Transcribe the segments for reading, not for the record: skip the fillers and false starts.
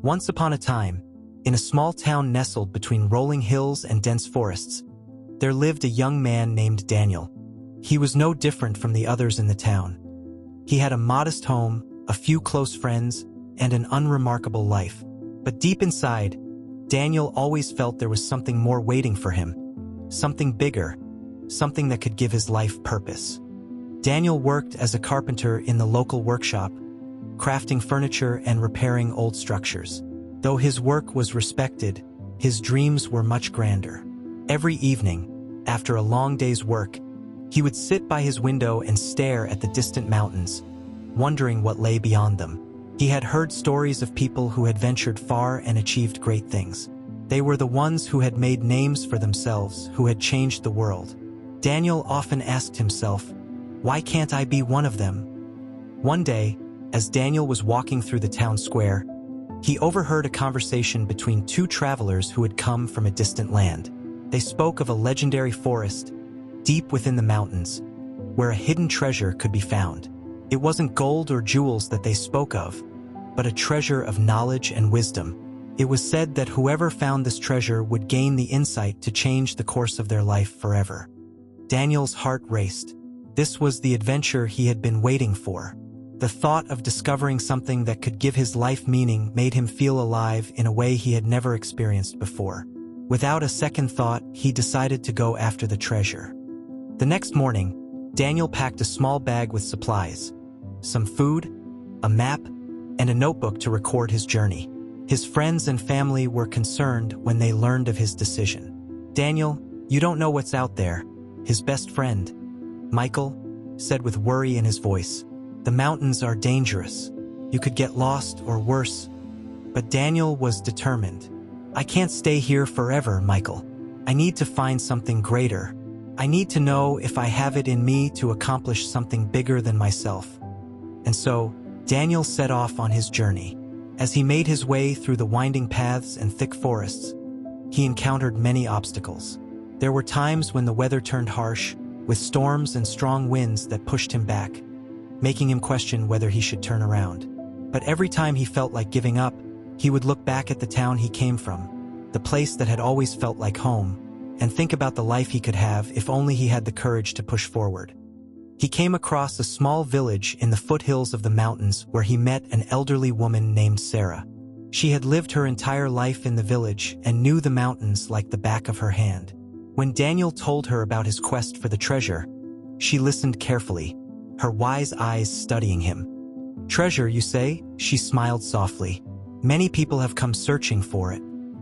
Once upon a time, in a small town nestled between rolling hills and dense forests, there lived a young man named Daniel. He was no different from the others in the town. He had a modest home, a few close friends, and an unremarkable life. But deep inside, Daniel always felt there was something more waiting for him, something bigger, something that could give his life purpose. Daniel worked as a carpenter in the local workshop, crafting furniture and repairing old structures. Though his work was respected, his dreams were much grander. Every evening, after a long day's work, he would sit by his window and stare at the distant mountains, wondering what lay beyond them. He had heard stories of people who had ventured far and achieved great things. They were the ones who had made names for themselves, who had changed the world. Daniel often asked himself, "Why can't I be one of them?" One day, as Daniel was walking through the town square, he overheard a conversation between two travelers who had come from a distant land. They spoke of a legendary forest, deep within the mountains, where a hidden treasure could be found. It wasn't gold or jewels that they spoke of, but a treasure of knowledge and wisdom. It was said that whoever found this treasure would gain the insight to change the course of their life forever. Daniel's heart raced. This was the adventure he had been waiting for. The thought of discovering something that could give his life meaning made him feel alive in a way he had never experienced before. Without a second thought, he decided to go after the treasure. The next morning, Daniel packed a small bag with supplies, some food, a map, and a notebook to record his journey. His friends and family were concerned when they learned of his decision. "Daniel, you don't know what's out there," his best friend, Michael, said with worry in his voice. "The mountains are dangerous. You could get lost or worse." But Daniel was determined. "I can't stay here forever, Michael. I need to find something greater. I need to know if I have it in me to accomplish something bigger than myself." And so, Daniel set off on his journey. As he made his way through the winding paths and thick forests, he encountered many obstacles. There were times when the weather turned harsh, with storms and strong winds that pushed him back, making him question whether he should turn around. But every time he felt like giving up, he would look back at the town he came from, the place that had always felt like home, and think about the life he could have if only he had the courage to push forward. He came across a small village in the foothills of the mountains where he met an elderly woman named Sarah. She had lived her entire life in the village and knew the mountains like the back of her hand. When Daniel told her about his quest for the treasure, she listened carefully, her wise eyes studying him. "Treasure, you say?" She smiled softly. "Many people have come searching for it.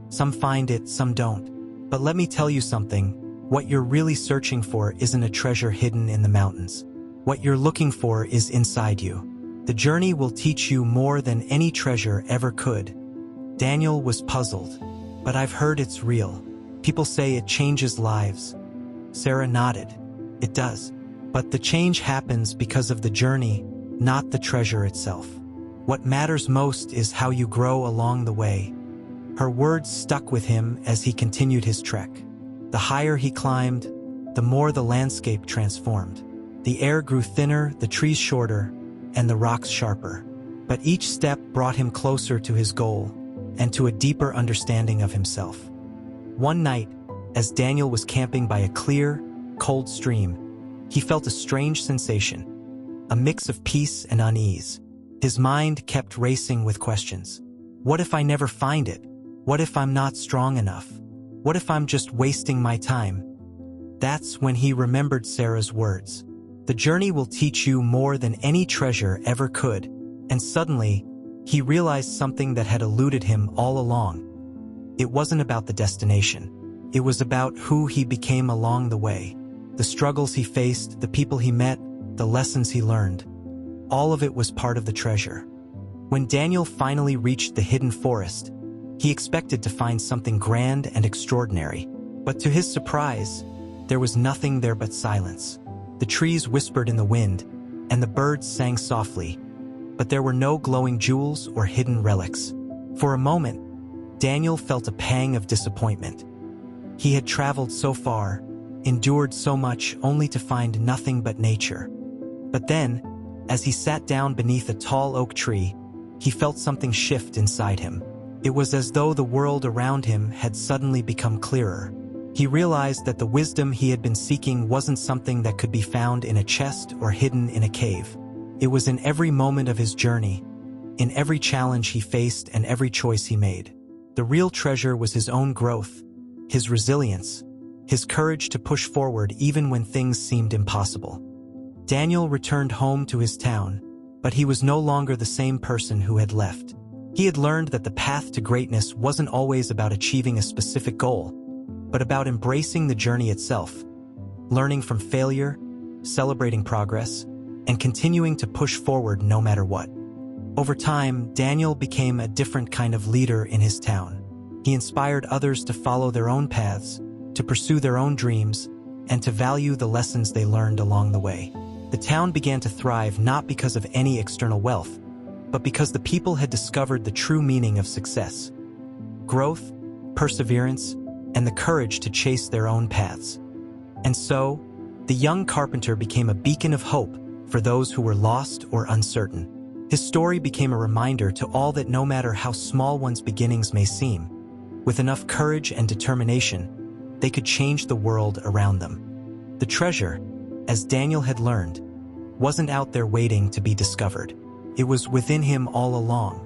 Some find it, some don't. But let me tell you something. What you're really searching for isn't a treasure hidden in the mountains. What you're looking for is inside you. The journey will teach you more than any treasure ever could." Daniel was puzzled. "But I've heard it's real. People say it changes lives." Sarah nodded. "It does. But the change happens because of the journey, not the treasure itself. What matters most is how you grow along the way." Her words stuck with him as he continued his trek. The higher he climbed, the more the landscape transformed. The air grew thinner, the trees shorter, and the rocks sharper. But each step brought him closer to his goal and to a deeper understanding of himself. One night, as Daniel was camping by a clear, cold stream, he felt a strange sensation, a mix of peace and unease. His mind kept racing with questions. What if I never find it? What if I'm not strong enough? What if I'm just wasting my time? That's when he remembered Sarah's words. The journey will teach you more than any treasure ever could. And suddenly, he realized something that had eluded him all along. It wasn't about the destination. It was about who he became along the way. The struggles he faced, the people he met, the lessons he learned. All of it was part of the treasure. When Daniel finally reached the hidden forest, he expected to find something grand and extraordinary. But to his surprise, there was nothing there but silence. The trees whispered in the wind, and the birds sang softly, but there were no glowing jewels or hidden relics. For a moment, Daniel felt a pang of disappointment. He had traveled so far, endured so much, only to find nothing but nature. But then, as he sat down beneath a tall oak tree, he felt something shift inside him. It was as though the world around him had suddenly become clearer. He realized that the wisdom he had been seeking wasn't something that could be found in a chest or hidden in a cave. It was in every moment of his journey, in every challenge he faced and every choice he made. The real treasure was his own growth, his resilience, his courage to push forward even when things seemed impossible. Daniel returned home to his town, but he was no longer the same person who had left. He had learned that the path to greatness wasn't always about achieving a specific goal, but about embracing the journey itself, learning from failure, celebrating progress, and continuing to push forward no matter what. Over time, Daniel became a different kind of leader in his town. He inspired others to follow their own paths, to pursue their own dreams, and to value the lessons they learned along the way. The town began to thrive not because of any external wealth, but because the people had discovered the true meaning of success: growth, perseverance, and the courage to chase their own paths. And so, the young carpenter became a beacon of hope for those who were lost or uncertain. His story became a reminder to all that no matter how small one's beginnings may seem, with enough courage and determination, they could change the world around them. The treasure, as Daniel had learned, wasn't out there waiting to be discovered. It was within him all along,